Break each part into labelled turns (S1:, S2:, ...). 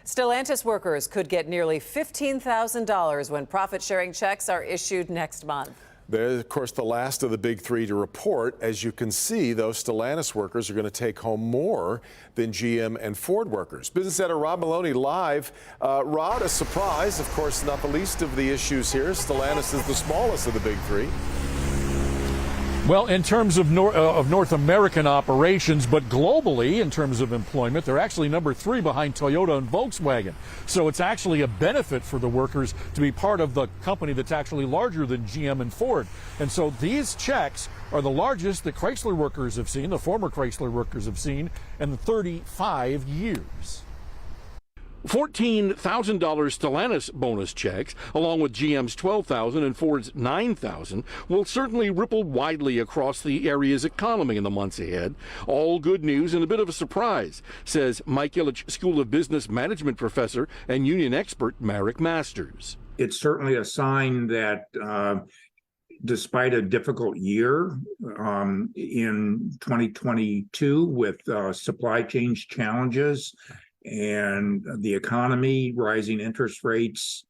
S1: Stellantis workers could get nearly $15,000 when profit-sharing checks are issued next month.
S2: They're, of course, the last of the big three to report. As you can see, those Stellantis workers are going to take home more than GM and Ford workers. Business editor Rod Maloney live. Rod, a surprise, of course, not the least of the issues here. Stellantis is the smallest of the big three.
S3: Well, in terms of North American operations, but globally, in terms of employment, they're actually number 3 behind Toyota and Volkswagen. So it's actually a benefit for the workers to be part of the company that's actually larger than GM and Ford. And so these checks are the largest that Chrysler workers have seen, the former Chrysler workers have seen, in 35 years. $14,000 Stellantis bonus checks, along with GM's $12,000 and Ford's $9,000, will certainly ripple widely across the area's economy in the months ahead. All good news and a bit of a surprise, says Mike Ilitch School of Business Management professor and union expert Marek Masters.
S4: It's certainly a sign that despite a difficult year in 2022 with supply chain challenges, and the economy, rising interest rates,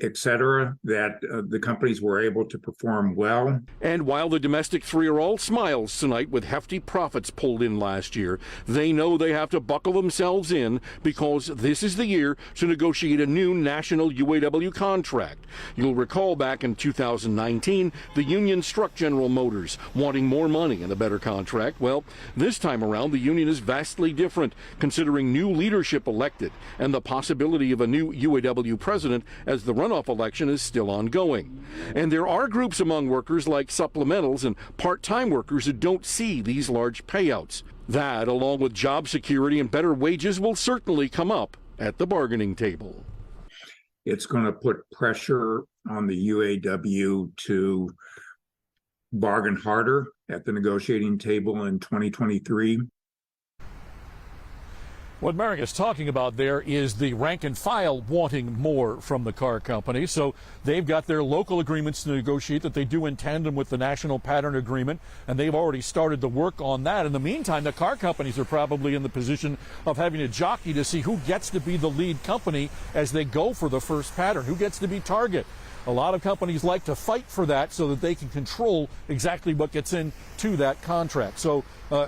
S4: et cetera, that the companies were able to perform well.
S5: And while the domestic three are all smiles tonight with hefty profits pulled in last year, they know they have to buckle themselves in because this is the year to negotiate a new national UAW contract. You'll recall back in 2019, the union struck General Motors, wanting more money and a better contract. Well, this time around, the union is vastly different, considering new leadership elected and the possibility of a new UAW president as the runoff election is still ongoing. And there are groups among workers like supplementals and part-time workers who don't see these large payouts. That, along with job security and better wages, will certainly come up at the bargaining table.
S4: It's going to put pressure on the UAW to bargain harder at the negotiating table in 2023.
S3: What Marek is talking about there is the rank and file wanting more from the car company. So they've got their local agreements to negotiate that they do in tandem with the national pattern agreement, and they've already started to work on that. In the meantime, the car companies are probably in the position of having to jockey to see who gets to be the lead company as they go for the first pattern, who gets to be target. A lot of companies like to fight for that so that they can control exactly what gets into that contract. So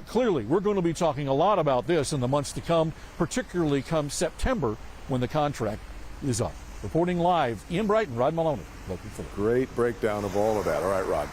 S3: clearly, we're going to be talking a lot about this in the months to come, particularly come September when the contract is up. Reporting live, Ian Brighton, Rod Maloney, Local 4.
S2: Great breakdown of all of that. All right, Rod.